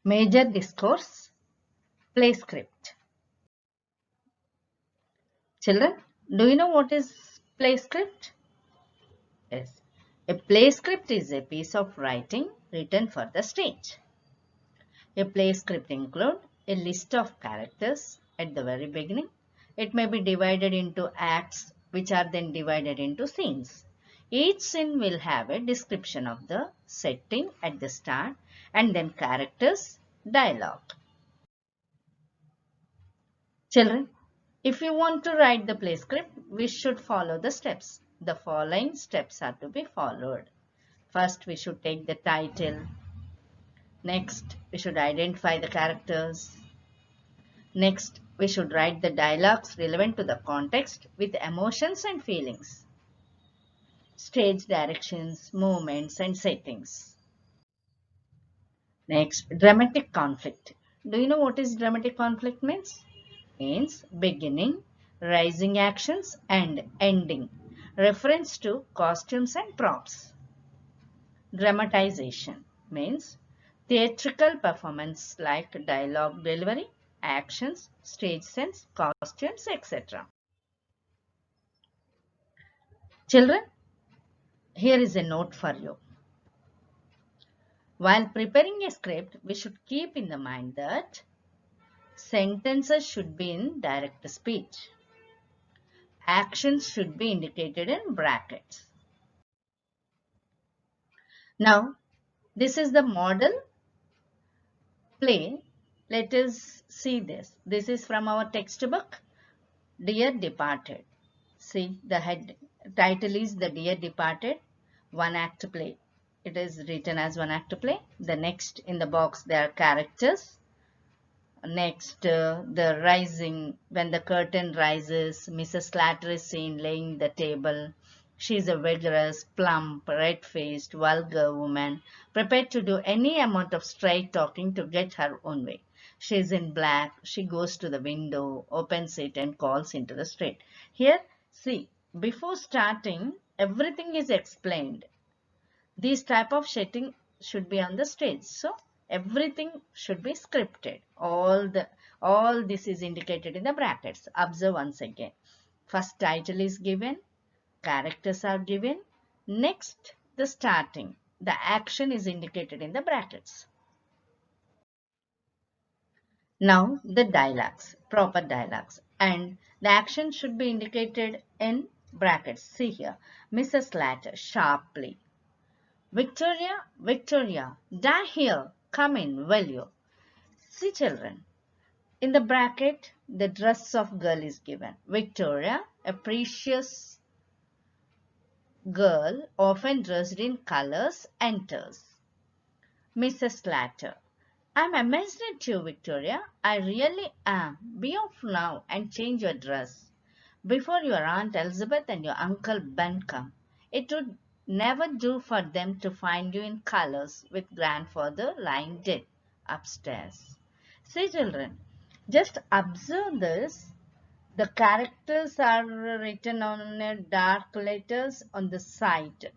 Major discourse, play script. Children, do you know what is play script? Yes. A play script is a piece of writing written for the stage. A play script includes a list of characters at the very beginning. It may be divided into acts which are then divided into scenes. Each scene will have a description of the setting at the start and then characters, dialogue. Children, if you want to write the play script, we should follow the steps. The following steps are to be followed. First, we should take the title. Next, we should identify the characters. Next, we should write the dialogues relevant to the context with emotions and feelings, stage directions, movements, and settings. Next, dramatic conflict. Do you know what is dramatic conflict means? Means beginning, rising actions, and ending. Reference to costumes and props. Dramatization means theatrical performance like dialogue delivery, actions, stage sense, costumes, etc. Children, here is a note for you. While preparing a script, we should keep in the mind that sentences should be in direct speech. Actions should be indicated in brackets. Now, this is the model play. Let us see this. This is from our textbook, Dear Departed. See, the head title is The Dear Departed, one act play. It is written as one act play. The next in the box there are characters. Next, the rising, when the curtain rises, Mrs. Slatter is seen laying the table. She is a vigorous, plump, red-faced, vulgar woman, prepared to do any amount of straight talking to get her own way. She is in black. She goes to the window, opens it, and calls into the street. Here, see, before starting, everything is explained. This type of setting should be on the stage. So everything should be scripted. All this is indicated in the brackets. Observe once again. First title is given, characters are given. Next, the starting. The action is indicated in the brackets. Now the dialogues, proper dialogues, and the action should be indicated in brackets. See here, Mrs. Latter sharply. Victoria, Victoria, die here. Come in, will you? See, children, in the bracket, the dress of girl is given. Victoria, a precious girl, often dressed in colors, enters. Mrs. Slatter, I'm amazed at you, Victoria. I really am. Be off now and change your dress before your Aunt Elizabeth and your Uncle Ben come. It would never do for them to find you in colors with grandfather lying dead upstairs. See, children, just observe this. The characters are written on dark letters on the side,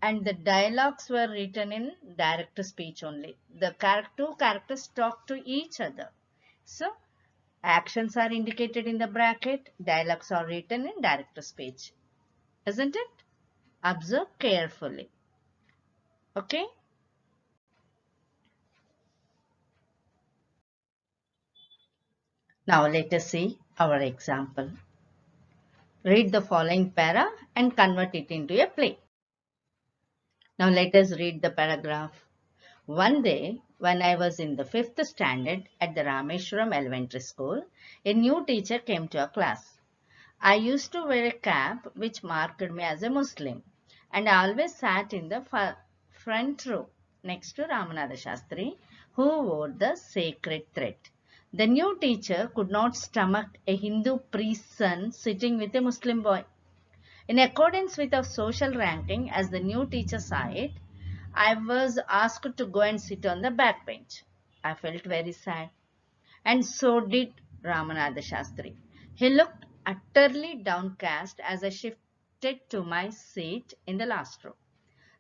and the dialogues were written in direct speech only. The two characters talk to each other. So, actions are indicated in the bracket, dialogues are written in direct speech. Isn't it? Observe carefully. Okay? Now let us see our example. Read the following para and convert it into a play. Now let us read the paragraph. One day, when I was in the 5th standard at the Rameshwaram Elementary School, a new teacher came to our class. I used to wear a cap which marked me as a Muslim, and I always sat in the front row next to Ramanatha Shastri, who wore the sacred thread. The new teacher could not stomach a Hindu priest's son sitting with a Muslim boy. In accordance with our social ranking, as the new teacher saw it, I was asked to go and sit on the back bench. I felt very sad, and so did Ramanatha Shastri. He looked utterly downcast as I shifted to my seat in the last row.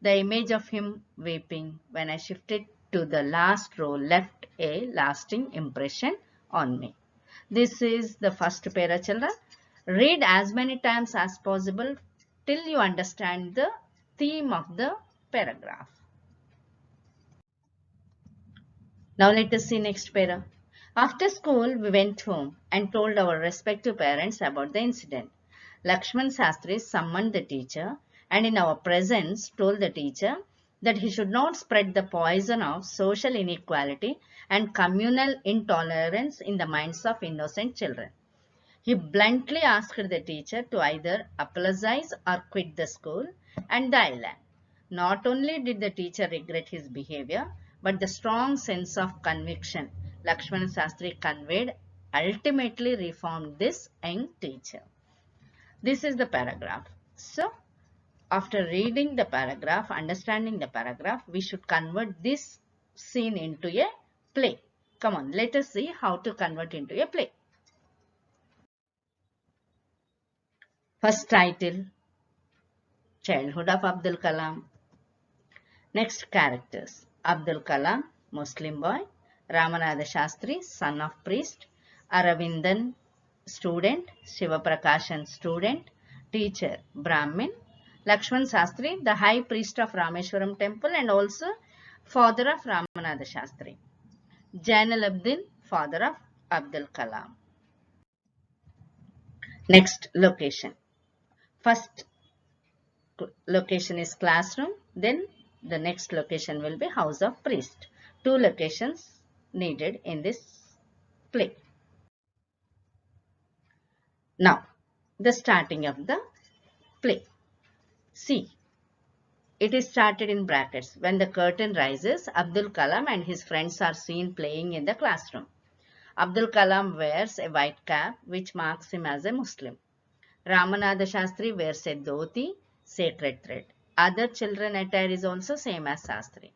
The image of him weeping when I shifted to the last row left a lasting impression on me. This is the first para, children. Read as many times as possible till you understand the theme of the paragraph. Now let us see next para. After school, we went home and told our respective parents about the incident. Lakshman Sastri summoned the teacher and in our presence told the teacher that he should not spread the poison of social inequality and communal intolerance in the minds of innocent children. He bluntly asked the teacher to either apologize or quit the school and the island. Not only did the teacher regret his behavior, but the strong sense of conviction Lakshmana Sastri conveyed ultimately reformed this young teacher. This is the paragraph. So, after reading the paragraph, understanding the paragraph, we should convert this scene into a play. Come on, let us see how to convert into a play. First title, Childhood of Abdul Kalam. Next characters, Abdul Kalam, Muslim boy, Ramanatha Shastri, son of priest, Aravindan, student, Shiva Prakashan, student, teacher, Brahmin, Lakshman Shastri, the high priest of Rameshwaram temple and also father of Ramanatha Shastri, Jainalabdin, father of Abdul Kalam. Next location. First location is classroom, then the next location will be house of priest. Two locations needed in this play. Now, the starting of the play. See, it is started in brackets. When the curtain rises, Abdul Kalam and his friends are seen playing in the classroom. Abdul Kalam wears a white cap which marks him as a Muslim. Ramanatha Shastri wears a dhoti, sacred thread. Other children attire is also same as Shastri.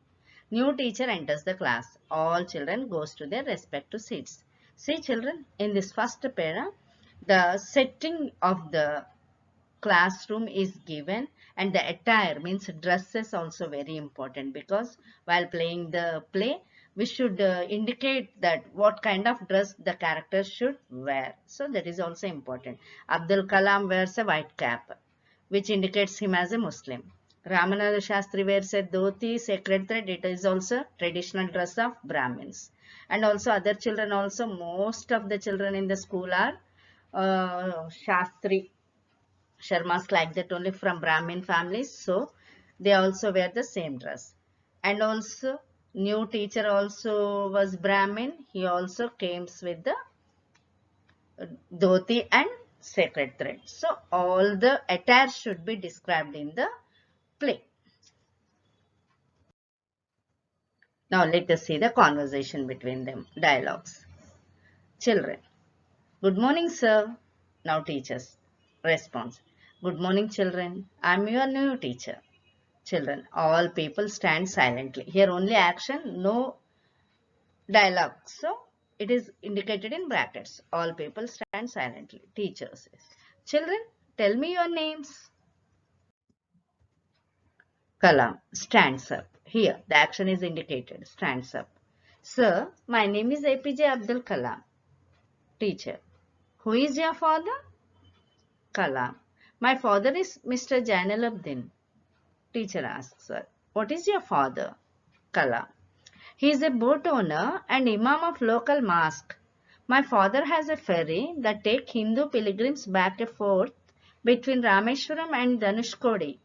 New teacher enters the class. All children goes to their respective seats. See children, in this first para, the setting of the classroom is given and the attire means dress is also very important because while playing the play, we should indicate that what kind of dress the character should wear. So that is also important. Abdul Kalam wears a white cap, which indicates him as a Muslim. Ramanatha Shastri wears a dhoti, sacred thread. It is also traditional dress of Brahmins. And also other children also, most of the children in the school are Shastri Sharmas like that only from Brahmin families. So they also wear the same dress. And also new teacher also was Brahmin. He also came with the dhoti and sacred thread. So all the attire should be described in the play. Now let us see the conversation between them. Dialogues. Children. Good morning, sir. Now teachers. Response. Good morning, children. I am your new teacher. Children. All people stand silently. Here only action, no dialogue. So it is indicated in brackets. All people stand silently. Teacher says. Children, tell me your names. Kalam stands up. Here the action is indicated. Stands up. Sir, my name is APJ Abdul Kalam. Teacher. Who is your father? Kalam. My father is Mr. Jainalabdin. Teacher asks her, what is your father? Kalam. He is a boat owner and imam of local mosque. My father has a ferry that takes Hindu pilgrims back and forth between Rameshwaram and Dhanushkodi.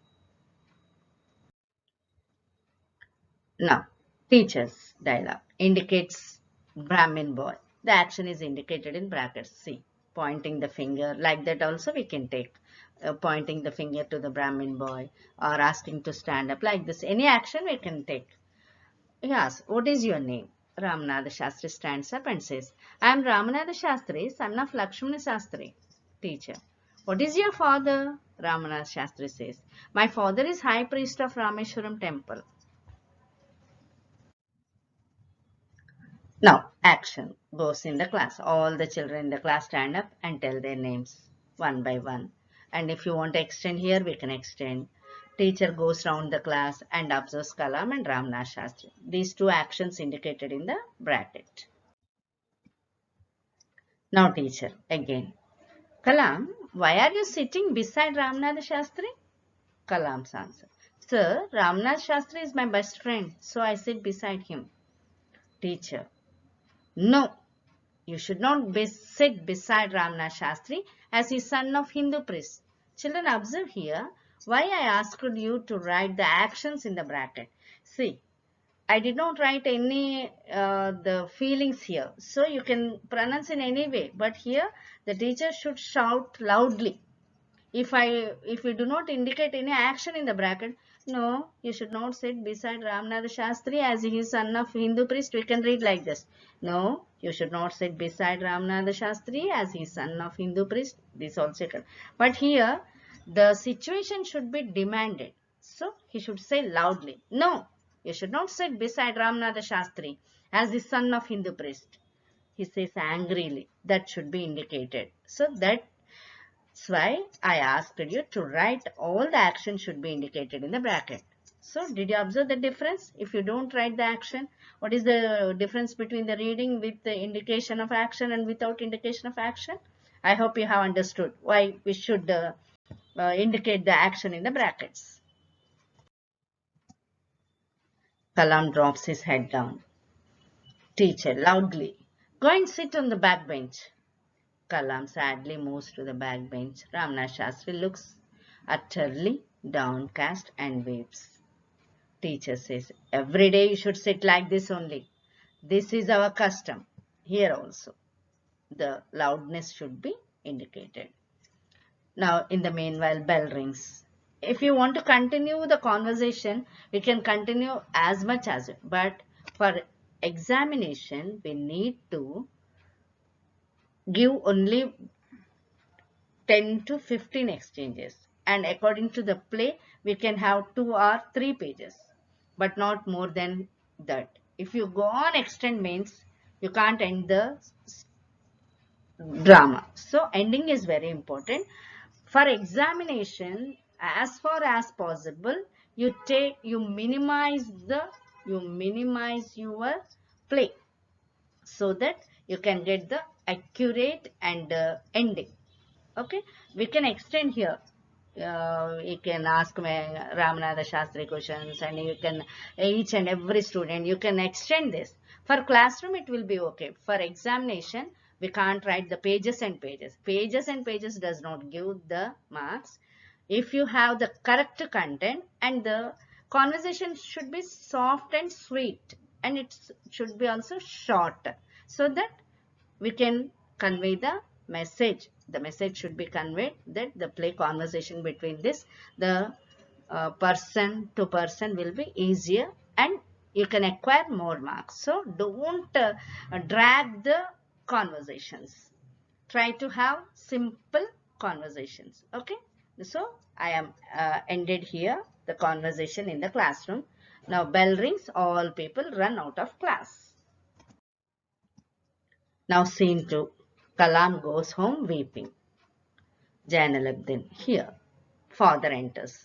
Now, teacher's dialogue indicates Brahmin boy. The action is indicated in brackets. See, pointing the finger. Like that also we can take. Pointing the finger to the Brahmin boy or asking to stand up. Like this. Any action we can take. Yes, what is your name? Ramanatha Shastri stands up and says, I am Ramanatha Shastri, son of Lakshmana Shastri. Teacher. What is your father? Ramanatha Shastri says, my father is high priest of Rameshwaram temple. Now, action goes in the class. All the children in the class stand up and tell their names one by one. And if you want to extend here, we can extend. Teacher goes round the class and observes Kalam and Ramnath Shastri. These two actions indicated in the bracket. Now teacher again. Kalam, why are you sitting beside Ramnath Shastri? Kalam's answer. Sir, Ramnath Shastri is my best friend, so I sit beside him. Teacher. No, you should not sit beside Ramnath Shastri as he is son of Hindu priest. Children, observe here why I asked you to write the actions in the bracket. See, I did not write any the feelings here. So you can pronounce in any way. But here the teacher should shout loudly. If we do not indicate any action in the bracket, no, you should not sit beside Ramnath Shastri as he is son of Hindu priest. We can read like this. No, you should not sit beside Ramnath Shastri as he is son of Hindu priest. This also can. But here the situation should be demanded. So he should say loudly. No, you should not sit beside Ramnath Shastri as the son of Hindu priest. He says angrily. That should be indicated. So that's why I asked you to write all the action should be indicated in the bracket. So did you observe the difference? If you don't write the action, what is the difference between the reading with the indication of action and without indication of action? I hope you have understood why we should indicate the action in the brackets. Kalam drops his head down. Teacher loudly, go and sit on the back bench. Kalam sadly moves to the back bench. Ramnath Shastri looks utterly downcast and weeps. Teacher says, every day you should sit like this only. This is our custom. Here also, the loudness should be indicated. Now, in the meanwhile, bell rings. If you want to continue the conversation, we can continue as much as it. But for examination, we need to give only 10 to 15 exchanges, and according to the play we can have 2 or 3 pages, but not more than that. If you go on extend means you can't end the drama. So ending is very important. For examination, as far as possible, you minimize your play so that you can get the accurate and ending. Okay, we can extend here. You can ask me Ramanatha Shastri questions, and you can each and every student you can extend this. For classroom it will be okay. For examination we can't write the pages and pages. Pages and pages does not give the marks. If you have the correct content, and the conversation should be soft and sweet, and it should be also short, so that we can convey the message. The message should be conveyed that the play conversation between the person to person will be easier, and you can acquire more marks. So don't drag the conversations. Try to have simple conversations. Okay. So I am ended here the conversation in the classroom. Now bell rings, all people run out of class. Now scene 2. Kalam goes home weeping. Jainalabbdin, here. Father enters.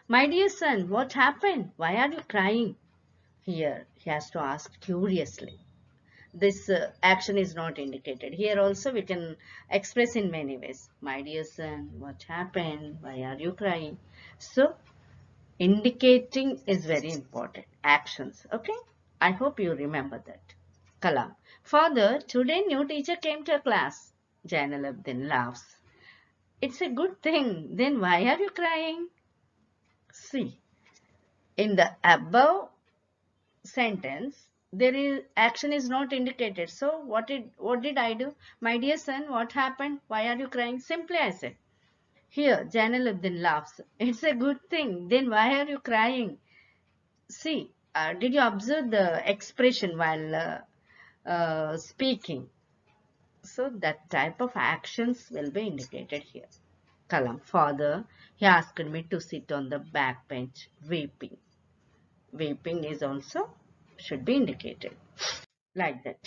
My dear son, what happened? Why are you crying? Here he has to ask curiously. This action is not indicated. Here also we can express in many ways. My dear son, what happened? Why are you crying? So indicating is very important. Actions. Okay. I hope you remember that. Kalam. Father, today new teacher came to class. Jainalabbdin laughs. It's a good thing. Then why are you crying? See, in the above sentence, there is action is not indicated. So what did I do? My dear son, what happened? Why are you crying? Simply I said. Here, Jainalabbdin laughs. It's a good thing. Then why are you crying? See, did you observe the expression while speaking? So that type of actions will be indicated here. Kalam, father, he asked me to sit on the back bench weeping. Weeping is also should be indicated like that.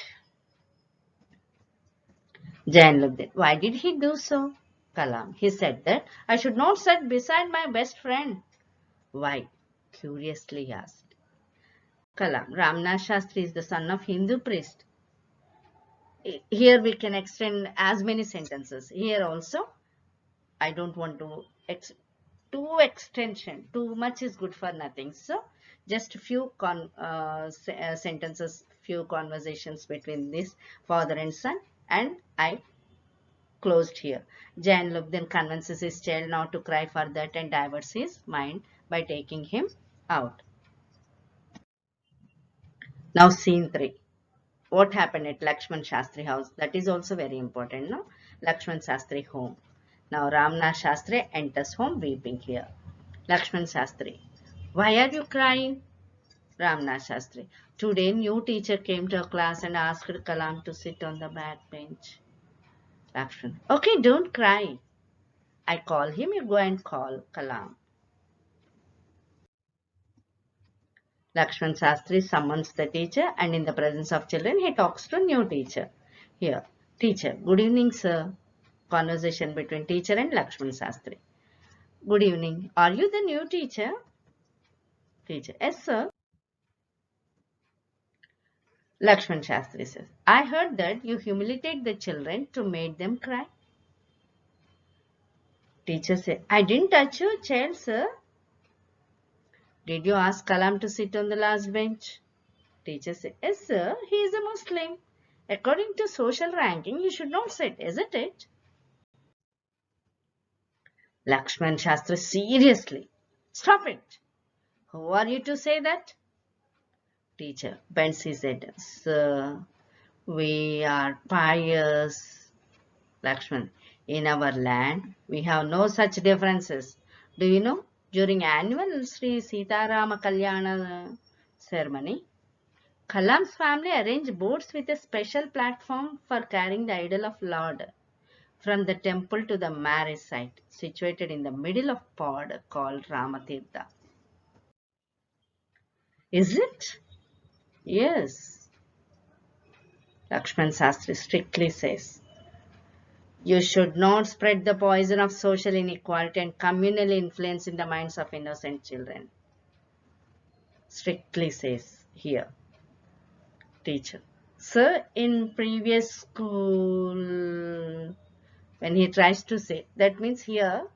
Jain looked at, why did he do so? Kalam, he said that I should not sit beside my best friend. Why? Curiously asked. Kalam. Ramnath Shastri is the son of Hindu priest. Here we can extend as many sentences. Here also, I don't want to too extension. Too much is good for nothing. So, just a few sentences, few conversations between this father and son, and I closed here. Jan look then convinces his child not to cry for that and diverts his mind by taking him out. Now, scene 3. What happened at Lakshman Shastri house? That is also very important, no? Lakshman Shastri home. Now Ramnath Shastri enters home weeping here. Lakshman Shastri. Why are you crying? Ramnath Shastri. Today new teacher came to our class and asked Kalam to sit on the back bench. Lakshman. Okay, don't cry. I call him, you go and call Kalam. Lakshman Shastri summons the teacher and in the presence of children he talks to new teacher. Here, teacher, good evening sir. Conversation between teacher and Lakshman Shastri. Good evening. Are you the new teacher? Teacher, yes sir. Lakshman Shastri says, I heard that you humiliated the children to make them cry. Teacher said, I didn't touch your child sir. Did you ask Kalam to sit on the last bench? Teacher said, yes sir, he is a Muslim. According to social ranking, he should not sit, isn't it? Lakshman Shastri seriously. Stop it. Who are you to say that? Teacher bends his head. Sir, we are pious. Lakshman, in our land, we have no such differences. Do you know, during annual Sri Sitarama Kalyana ceremony, Kalam's family arranged boats with a special platform for carrying the idol of Lord from the temple to the marriage site, situated in the middle of pod called Ramatirtha. Is it? Yes, Lakshman Sastri strictly says. You should not spread the poison of social inequality and communal influence in the minds of innocent children. Strictly says here. Teacher. Sir, in previous school, when he tries to say, that means here,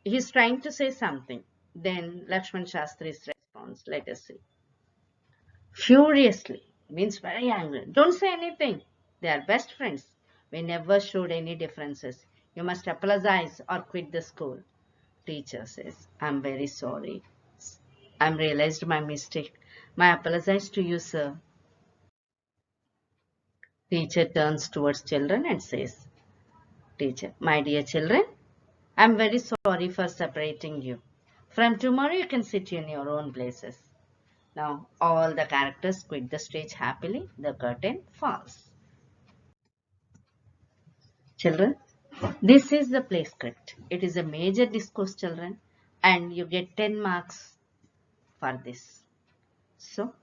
he's trying to say something. Then Lakshman Shastri's response, let us see. Furiously means very angry. Don't say anything. They are best friends. We never showed any differences. You must apologize or quit the school. Teacher says, I'm very sorry. I'm realized my mistake. My apologize to you, sir. Teacher turns towards children and says, Teacher, my dear children, I'm very sorry for separating you. From tomorrow you can sit in your own places. Now all the characters quit the stage happily. The curtain falls. Children, this is the play script. It is a major discourse, children, and you get 10 marks for this. So,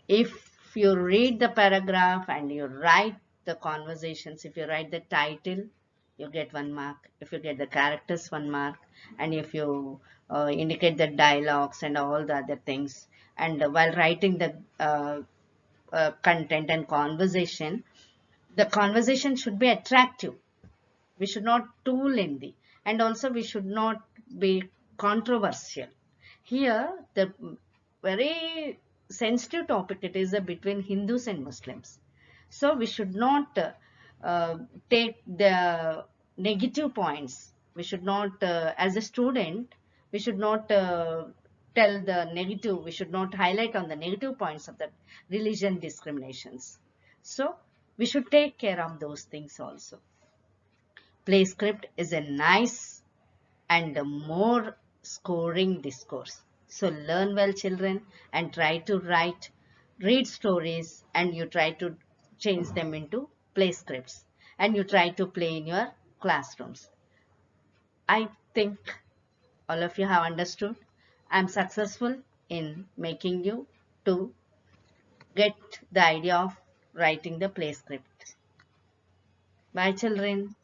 if you read the paragraph and you write the conversations, if you write the title, you get 1 mark. If you get the characters, 1 mark. And if you indicate the dialogues and all the other things, and while writing the content and the conversation should be attractive. We should not too lengthy, and also we should not be controversial. Here, the very sensitive topic it is between Hindus and Muslims. So we should not take the negative points. We should not, as a student, we should not tell the negative. We should not highlight on the negative points of the religion discriminations. So we should take care of those things also. Play script is a nice and a more scoring discourse. So learn well, children, and try to read stories, and you try to change them into play scripts, and you try to play in your classrooms. I think all of you have understood. I'm successful in making you to get the idea of writing the play script. Bye, children.